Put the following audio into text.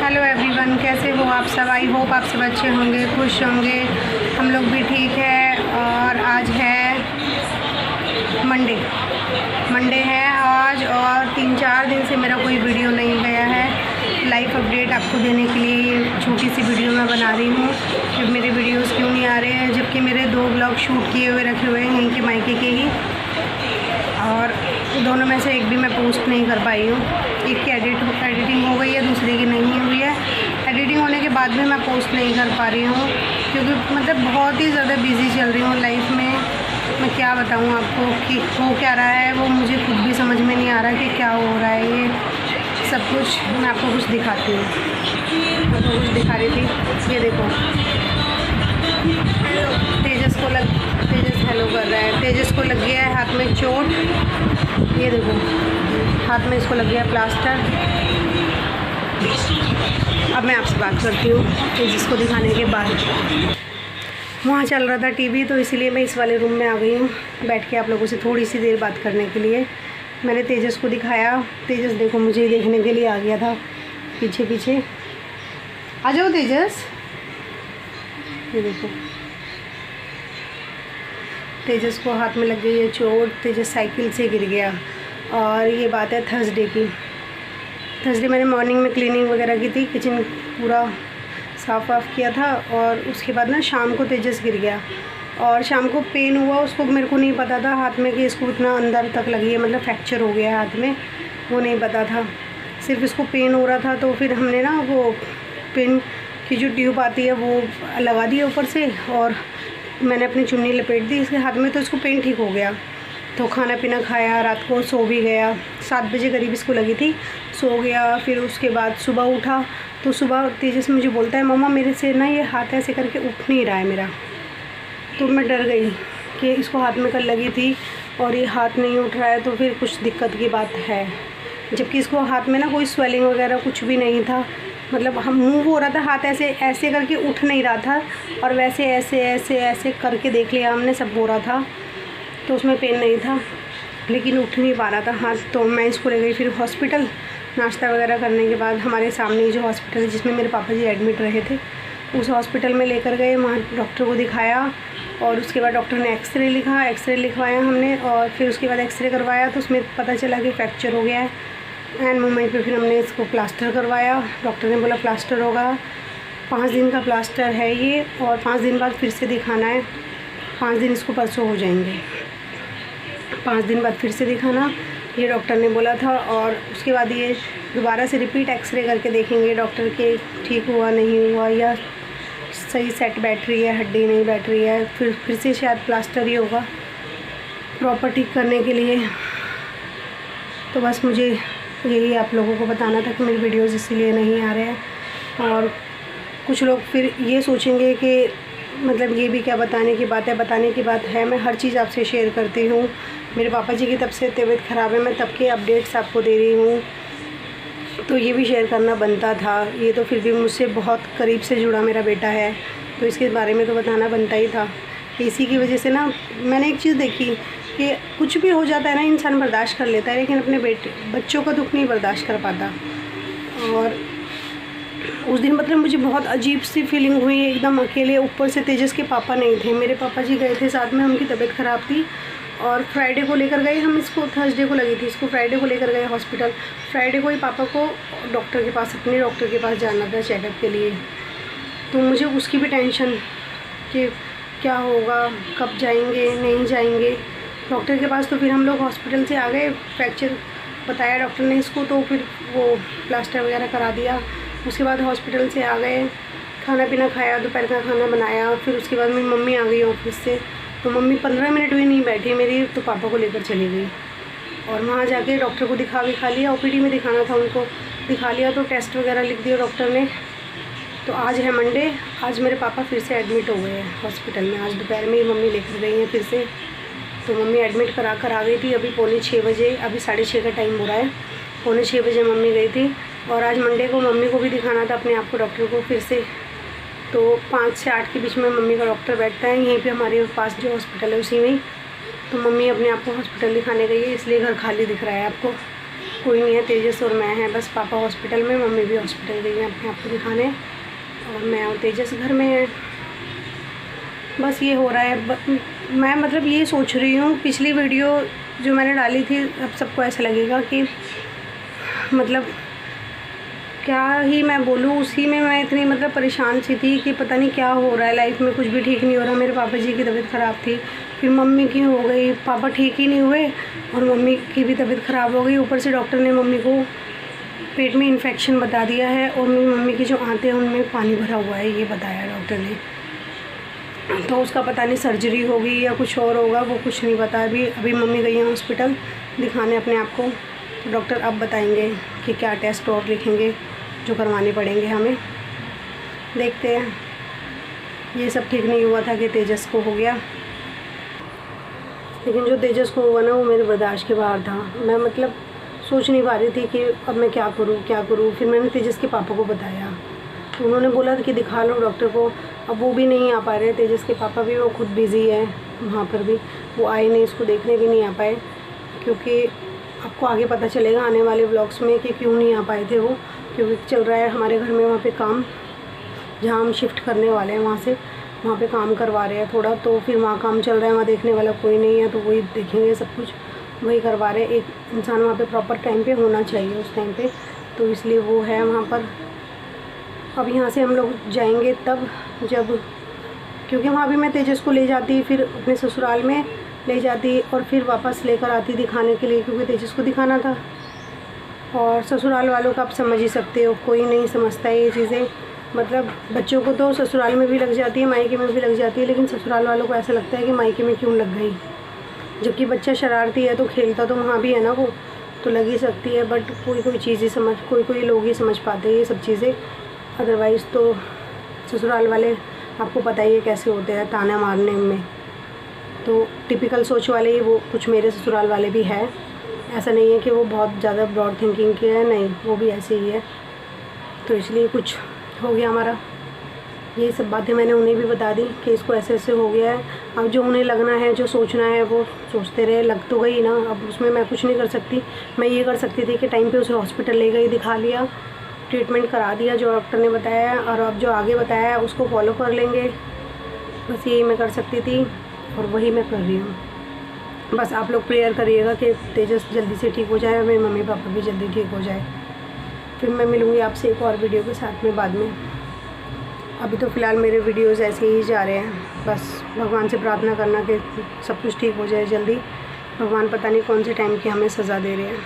Hello everyone, कैसे हो आप सब। आई होप आप सब अच्छे होंगे, खुश होंगे। हम लोग भी ठीक है। और आज है मंडे है आज, और 3-4 दिन से मेरा कोई वीडियो नहीं गया है। लाइफ अपडेट आपको देने के लिए छोटी सी वीडियो मैं बना रही हूँ कि मेरे वीडियोस क्यों नहीं आ रहे हैं, जबकि मेरे 2 ब्लॉग शूट किए हुए रखे हुए हैं यहीं के मायके के ही, और दोनों में से एक भी मैं पोस्ट नहीं कर पाई हूँ। एक की एडिटिंग हो गई है, दूसरे की नहीं हुई है। एडिटिंग होने के बाद भी मैं पोस्ट नहीं कर पा रही हूँ, क्योंकि मतलब बहुत ही ज़्यादा बिज़ी चल रही हूँ लाइफ में। मैं क्या बताऊँ आपको कि हो क्या रहा है, वो मुझे खुद भी समझ में नहीं आ रहा कि क्या हो रहा है। ये सब कुछ मैं आपको कुछ दिखाती हूँ। मैं तो कुछ दिखा रही थी, ये देखो। तेजस हेलो कर रहा है। तेजस को लग गया है हाथ में चोट, ये देखो हाथ में इसको लग गया प्लास्टर। अब मैं आपसे बात करती हूँ तेजस को दिखाने के बाद। वहाँ चल रहा था टीवी, तो इसीलिए मैं इस वाले रूम में आ गई हूँ बैठ के आप लोगों से थोड़ी सी देर बात करने के लिए। मैंने तेजस को दिखाया, तेजस देखो मुझे देखने के लिए आ गया था पीछे पीछे। आ जाओ तेजस, ये देखो तेजस को हाथ में लग गई है चोट। तेजस साइकिल से गिर गया, और ये बात है थर्सडे मैंने मॉर्निंग में क्लीनिंग वगैरह की थी, किचन पूरा साफ़ वाफ किया था, और उसके बाद ना शाम को तेजस गिर गया, और शाम को पेन हुआ उसको। मेरे को नहीं पता था हाथ में कि इसको इतना अंदर तक लगी है, मतलब फ्रैक्चर हो गया है हाथ में, वो नहीं पता था। सिर्फ इसको पेन हो रहा था, तो फिर हमने ना वो पेन की जो ट्यूब आती है वो लगा दी ऊपर से, और मैंने अपनी चुन्नी लपेट दी इसके हाथ में, तो इसको पेन ठीक हो गया। तो खाना पीना खाया, रात को सो भी गया। 7 बजे करीब इसको लगी थी, सो गया। फिर उसके बाद सुबह उठा, तो सुबह तेजस मुझे बोलता है, मम्मा मेरे से ना ये हाथ ऐसे करके उठ नहीं रहा है मेरा। तो मैं डर गई कि इसको हाथ में कल लगी थी और ये हाथ नहीं उठ रहा है, तो फिर कुछ दिक्कत की बात है। जबकि इसको हाथ में ना कोई स्वेलिंग वगैरह कुछ भी नहीं था, मतलब हम मूव हो रहा था, हाथ ऐसे ऐसे करके उठ नहीं रहा था, और वैसे ऐसे ऐसे ऐसे करके देख लिया हमने, सब हो रहा था, तो उसमें पेन नहीं था, लेकिन उठ नहीं पा रहा था हाथ। तो मैं इसको ले गई फिर हॉस्पिटल। नाश्ता वगैरह करने के बाद हमारे सामने ही जो हॉस्पिटल है जिसमें मेरे पापा जी एडमिट रहे थे, उस हॉस्पिटल में लेकर गए। वहाँ डॉक्टर को दिखाया, और उसके बाद डॉक्टर ने एक्सरे लिखवाया हमने, और फिर उसके बाद एक्सरे करवाया, तो उसमें पता चला कि फ्रैक्चर हो गया है। एंड मोमेंट पे फिर हमने इसको प्लास्टर करवाया। डॉक्टर ने बोला प्लास्टर होगा, 5 दिन का प्लास्टर है ये, और 5 दिन बाद फिर से दिखाना है। 5 दिन इसको परसों हो जाएंगे, 5 दिन बाद फिर से दिखाना, ये डॉक्टर ने बोला था। और उसके बाद ये दोबारा से रिपीट एक्सरे करके देखेंगे डॉक्टर के ठीक हुआ नहीं हुआ, या सही सेट बैठ रही है, हड्डी नहीं बैठ रही है। फिर से शायद प्लास्टर ही होगा प्रॉपर ठीक करने के लिए। तो बस मुझे यही आप लोगों को बताना था कि मेरी वीडियोज़ इसीलिए नहीं आ रहे हैं। और कुछ लोग फिर ये सोचेंगे कि मतलब ये भी क्या बताने की बात है। बताने की बात है, मैं हर चीज़ आपसे शेयर करती हूँ। मेरे पापा जी की तब से तबीयत ख़राब है, मैं तब के अपडेट्स आपको दे रही हूँ, तो ये भी शेयर करना बनता था। ये तो फिर भी मुझसे बहुत करीब से जुड़ा मेरा बेटा है, तो इसके बारे में तो बताना बनता ही था। इसी की वजह से ना मैंने एक चीज़ देखी कि कुछ भी हो जाता है ना, इंसान बर्दाश्त कर लेता है, लेकिन अपने बच्चों का दुख नहीं बर्दाश्त कर पाता। और उस दिन मतलब मुझे बहुत अजीब सी फीलिंग हुई, एकदम अकेले। ऊपर से तेजस के पापा नहीं थे, मेरे पापा जी गए थे साथ में, उनकी तबीयत ख़राब थी, और फ्राइडे को लेकर गए हम इसको। थर्सडे को लगी थी इसको, फ्राइडे को लेकर गए हॉस्पिटल। फ्राइडे को ही पापा को डॉक्टर के पास, अपने डॉक्टर के पास जाना था चेकअप के लिए। तो मुझे उसकी भी टेंशन कि क्या होगा, कब जाएंगे नहीं जाएंगे डॉक्टर के पास। तो फिर हम लोग हॉस्पिटल से आ गए, फ्रैक्चर बताया डॉक्टर ने इसको, तो फिर वो प्लास्टर वगैरह करा दिया। उसके बाद हॉस्पिटल से आ गए, खाना पीना खाया, दोपहर का खाना बनाया। फिर उसके बाद मेरी मम्मी आ गई ऑफिस से, तो मम्मी 15 मिनट भी नहीं बैठी मेरी, तो पापा को लेकर चली गई। और वहाँ जाके डॉक्टर को दिखा लिया, ओपीडी में दिखाना था उनको, दिखा लिया, तो टेस्ट वगैरह लिख दिया डॉक्टर ने। तो आज है मंडे, आज मेरे पापा फिर से एडमिट हो गए हैं हॉस्पिटल में। आज दोपहर में ही मम्मी लेकर गई हैं फिर से, तो मम्मी एडमिट करा कर आ गई थी अभी पौने 6 बजे, अभी 6:30 का टाइम हो रहा है, पौने 6 बजे मम्मी गई थी। और आज मंडे को मम्मी को भी दिखाना था अपने आप को डॉक्टर को फिर से, तो 5 से 8 के बीच में मम्मी का डॉक्टर बैठता है यहीं पे हमारे पास जो हॉस्पिटल है उसी में। तो मम्मी अपने आप को हॉस्पिटल दिखाने गई है, इसलिए घर खाली दिख रहा है आपको। कोई नहीं है, तेजस और मैं हैं बस। पापा हॉस्पिटल में, मम्मी भी हॉस्पिटल गई है अपने आप को दिखाने, और मैं और तेजस घर में है। बस ये हो रहा है। मैं मतलब ये सोच रही हूँ, पिछली वीडियो जो मैंने डाली थी, अब सबको ऐसा लगेगा कि मतलब क्या ही मैं बोलूँ, उसी में मैं इतनी मतलब परेशान सी थी कि पता नहीं क्या हो रहा है लाइफ में, कुछ भी ठीक नहीं हो रहा। मेरे पापा जी की तबीयत ख़राब थी, फिर मम्मी की हो गई, पापा ठीक ही नहीं हुए और मम्मी की भी तबीयत ख़राब हो गई। ऊपर से डॉक्टर ने मम्मी को पेट में इन्फेक्शन बता दिया है, और मेरी मम्मी की जो आंतें हैं उनमें पानी भरा हुआ है, ये बताया डॉक्टर ने। तो उसका पता नहीं सर्जरी होगी या कुछ और होगा, वो कुछ नहीं पता। अभी मम्मी गई हैं हॉस्पिटल दिखाने अपने आप को, तो डॉक्टर अब बताएंगे कि क्या टेस्ट और लिखेंगे जो करवाने पड़ेंगे हमें। देखते हैं। ये सब ठीक नहीं हुआ था कि तेजस को हो गया, लेकिन जो तेजस को हुआ ना वो मेरे बर्दाश्त के बाहर था। मैं मतलब सोच नहीं पा रही थी कि अब मैं क्या करूँ। फिर मैंने तेजस के पापा को बताया, तो उन्होंने बोला कि दिखा लो डॉक्टर को। अब वो भी नहीं आ पा रहे, तेजस के पापा भी, वो खुद बिज़ी है वहाँ पर भी, वो आए नहीं, इसको देखने भी नहीं आ पाए। क्योंकि आपको आगे पता चलेगा आने वाले व्लॉग्स में कि क्यों नहीं आ पाए थे वो, क्योंकि चल रहा है हमारे घर में वहाँ पे काम, जहाँ हम शिफ्ट करने वाले हैं वहाँ पे काम करवा रहे हैं थोड़ा, तो फिर वहाँ काम चल रहा है, वहाँ देखने वाला कोई नहीं है, तो वही देखेंगे सब कुछ, वही करवा रहे हैं। एक इंसान वहाँ पे प्रॉपर टाइम पे होना चाहिए उस टाइम पे, तो इसलिए वो है वहाँ पर। अब यहाँ से हम लोग जाएंगे तब जब, क्योंकि वहाँ भी मैं तेजस को ले जाती, फिर अपने ससुराल में ले जाती और फिर वापस लेकर आती दिखाने के लिए, क्योंकि तेजस को दिखाना था। और ससुराल वालों का आप समझ ही सकते हो, कोई नहीं समझता है ये चीज़ें। मतलब बच्चों को तो ससुराल में भी लग जाती है, मायके में भी लग जाती है, लेकिन ससुराल वालों को ऐसा लगता है कि मायके में क्यों लग गई। जबकि बच्चा शरारती है तो खेलता तो वहाँ भी है ना, वो तो लग ही सकती है। बट कोई चीज़ ही कोई लोग ही समझ पाते हैं ये सब चीज़ें, अदरवाइज़ तो ससुराल वाले आपको पता ही है कैसे होते हैं ताना मारने में। तो टिपिकल सोच वाले ही वो कुछ मेरे ससुराल वाले भी है, ऐसा नहीं है कि वो बहुत ज़्यादा ब्रॉड थिंकिंग के है, नहीं, वो भी ऐसे ही है। तो इसलिए कुछ हो गया हमारा। ये सब बातें मैंने उन्हें भी बता दी कि इसको ऐसे ऐसे हो गया है। अब जो उन्हें लगना है, जो सोचना है वो सोचते रहे, लग तो गई ना, अब उसमें मैं कुछ नहीं कर सकती। मैं ये कर सकती थी कि टाइम पे उसे हॉस्पिटल ले गई, दिखा लिया, ट्रीटमेंट करा दिया जो डॉक्टर ने बताया, और अब जो आगे बताया है उसको फॉलो कर लेंगे, बस यही मैं कर सकती थी और वही मैं कर रही हूँ। बस आप लोग प्रेयर करिएगा कि तेजस जल्दी से ठीक हो जाए और मेरे मम्मी पापा भी जल्दी ठीक हो जाए। फिर मैं मिलूँगी आपसे एक और वीडियो के साथ में बाद में। अभी तो फ़िलहाल मेरे वीडियोज़ ऐसे ही जा रहे हैं। बस भगवान से प्रार्थना करना कि सब कुछ ठीक हो जाए जल्दी। भगवान पता नहीं कौन से टाइम की हमें सज़ा दे रहे हैं।